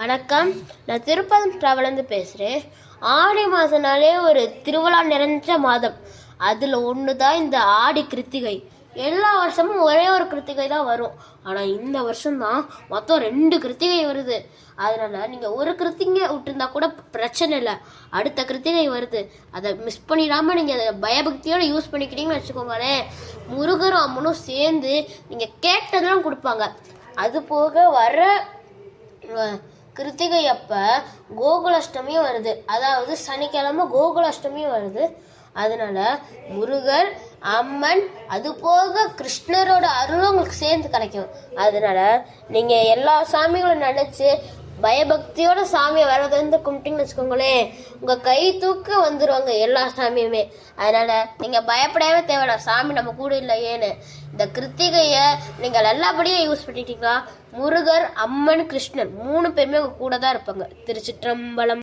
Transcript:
வணக்கம். நான் திருப்பதி ட்ராவலேருந்து பேசுகிறேன். ஆடி மாதம்னாலே ஒரு திருவிழா நிறைஞ்ச மாதம். அதில் ஒன்று தான் இந்த ஆடி கிருத்திகை. எல்லா வருஷமும் ஒரே ஒரு கிருத்திகை தான் வரும். ஆனால் இந்த வருஷம்தான் மொத்தம் 2 கிருத்திகை வருது. அதனால் நீங்கள் ஒரு கிருத்திகை விட்டுருந்தா கூட பிரச்சனை இல்லை. அடுத்த கிருத்திகை வருது, அதை மிஸ் பண்ணிடாமல் நீங்கள் அதை பயபக்தியோடு யூஸ் பண்ணிக்கிட்டீங்கன்னு வச்சுக்கோங்களேன். முருகரும் அம்மனும் சேர்ந்து நீங்கள் கேட்டதெல்லாம் கொடுப்பாங்க. அது போக வர கிருத்திகை அப்ப கோகுலாஷ்டமியும் வருது. அதாவது சனிக்கிழமை கோகுலாஷ்டமியும் வருது. அதனால முருகர், அம்மன், அது போக கிருஷ்ணரோட அருளும் உங்களுக்கு சேர்ந்து கிடைக்கும். அதனால நீங்க எல்லா சாமிகளும் நினைச்சு பயபக்தியோட சாமியை வரது கும்பிட்டீங்கன்னு வச்சுக்கோங்களேன், உங்க கை தூக்க வந்துருவாங்க எல்லா சாமியுமே. அதனால நீங்க பயப்படவே தேவையில்ல, சாமி நம்ம கூட இல்லையேன்னு. இந்த கிருத்திகைய நீங்க நல்லபடியாக யூஸ் பண்ணிட்டீங்களா, முருகர், அம்மன், கிருஷ்ணன் 3 பேருமே உங்க கூட தான் இருப்பாங்க. திருச்சிற்றம்பலம்.